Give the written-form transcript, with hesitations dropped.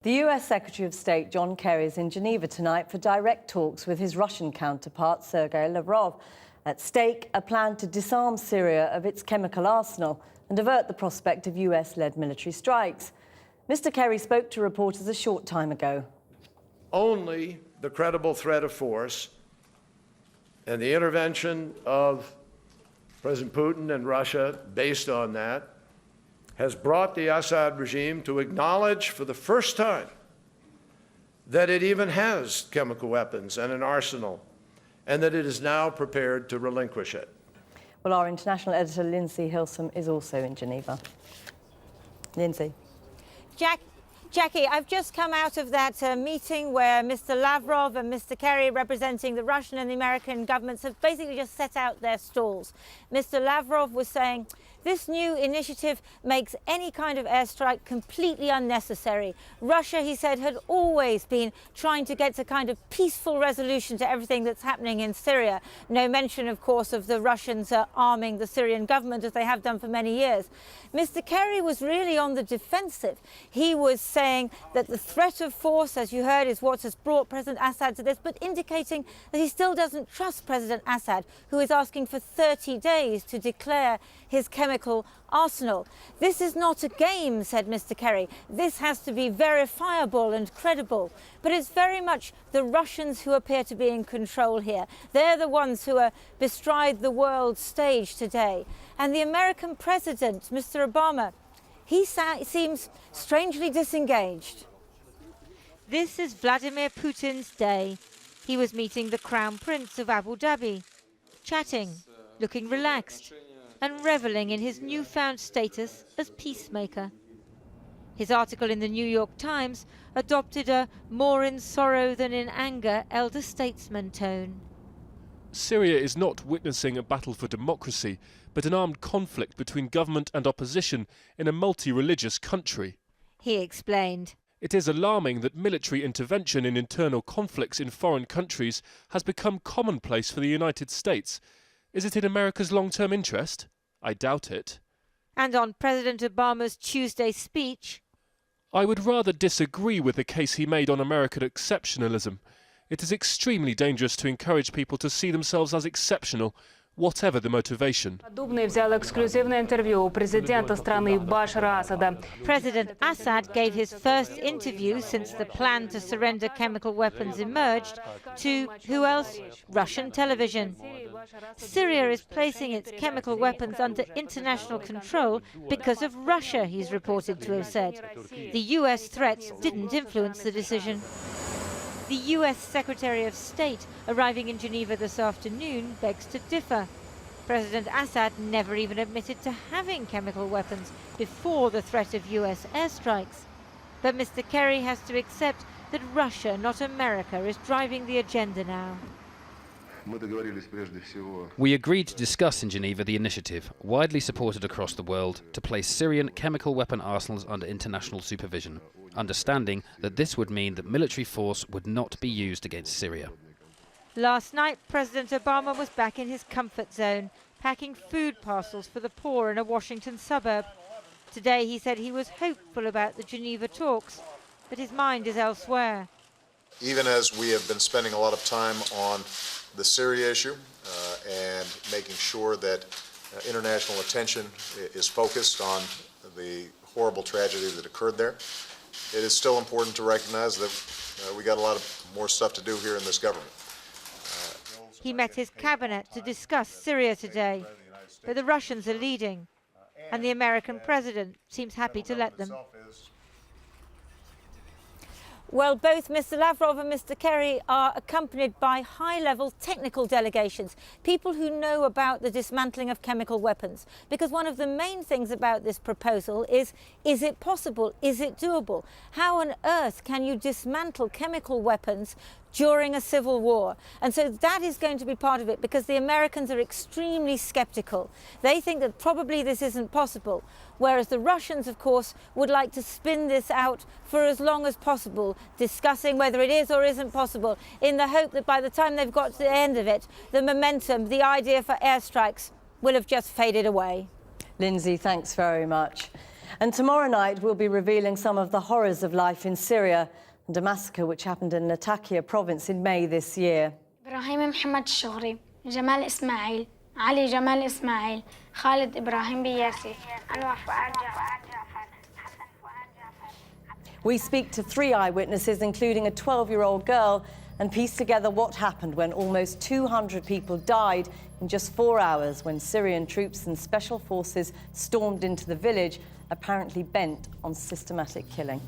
The US Secretary of State John Kerry is in Geneva tonight for direct talks with his Russian counterpart Sergei Lavrov. At stake, a plan to disarm Syria of its chemical arsenal and avert the prospect of US-led military strikes. Mr. Kerry spoke to reporters a short time ago. Only the credible threat of force and the intervention of President Putin and Russia based on that has brought the Assad regime to acknowledge for the first time that it even has chemical weapons and an arsenal, and that it is now prepared to relinquish it. Well, our international editor Lindsey Hilsum is also in Geneva. Lindsey. Jackie, I've just come out of that meeting where Mr. Lavrov and Mr. Kerry, representing the Russian and the American governments, have basically just set out their stalls. Mr. Lavrov was saying, this new initiative makes any kind of airstrike completely unnecessary. Russia, he said, had always been trying to get a kind of peaceful resolution to everything that's happening in Syria. No mention, of course, of the Russians arming the Syrian government, as they have done for many years. Mr. Kerry was really on the defensive. He was saying that the threat of force, as you heard, is what has brought President Assad to this, but indicating that he still doesn't trust President Assad, who is asking for 30 days to declare his chemical arsenal. This is not a game, said Mr. Kerry. This has to be verifiable and credible. But it's very much the Russians who appear to be in control here. They're the ones who are bestride the world stage today. And the American president, Mr. Obama, he seems strangely disengaged. This is Vladimir Putin's day. He was meeting the Crown Prince of Abu Dhabi, chatting, looking relaxed, and reveling in his newfound status as peacemaker. His article in the New York Times adopted a more in sorrow than in anger elder statesman tone. Syria is not witnessing a battle for democracy, but an armed conflict between government and opposition in a multi-religious country. He explained. It is alarming that military intervention in internal conflicts in foreign countries has become commonplace for the United States. Is it in America's long-term interest? I doubt it. And on President Obama's Tuesday speech, I would rather disagree with the case he made on American exceptionalism. It is extremely dangerous to encourage people to see themselves as exceptional, whatever the motivation. President Assad gave his first interview since the plan to surrender chemical weapons emerged to, who else? Russian television. Syria is placing its chemical weapons under international control because of Russia, he's reported to have said. The US threats didn't influence the decision. The US Secretary of State arriving in Geneva this afternoon begs to differ. President Assad never even admitted to having chemical weapons before the threat of US airstrikes. But Mr. Kerry has to accept that Russia, not America, is driving the agenda now. We agreed to discuss in Geneva the initiative, widely supported across the world, to place Syrian chemical weapon arsenals under international supervision, understanding that this would mean that military force would not be used against Syria. Last night, President Obama was back in his comfort zone, packing food parcels for the poor in a Washington suburb. Today, he said he was hopeful about the Geneva talks, but his mind is elsewhere. Even as we have been spending a lot of time on the Syria issue and making sure that international attention is focused on the horrible tragedy that occurred there, it is still important to recognize that we got a lot of more stuff to do here in this government. He met his cabinet to discuss Syria today, but the Russians are leading, and the American president seems happy to let them. Well, both Mr. Lavrov and Mr. Kerry are accompanied by high-level technical delegations, people who know about the dismantling of chemical weapons. Because one of the main things about this proposal is it possible? Is it doable? How on earth can you dismantle chemical weapons during a civil war? And so that is going to be part of it, because the Americans are extremely skeptical. They think that probably this isn't possible, whereas the Russians, of course, would like to spin this out for as long as possible, discussing whether it is or isn't possible, in the hope that by the time they've got to the end of it, the momentum, the idea for airstrikes will have just faded away. Lindsey, thanks very much. And tomorrow night, we'll be revealing some of the horrors of life in Syria and a massacre which happened in Latakia province in May this year. إبراهيم محمد الشغري، جمال إسماعيل، علي جمال إسماعيل، خالد إبراهيم بياسي، أنور فؤاد جعفر. We speak to 3 eyewitnesses, including a 12-year-old girl, and piece together what happened when almost 200 people died in just 4 hours when Syrian troops and special forces stormed into the village, apparently bent on systematic killing.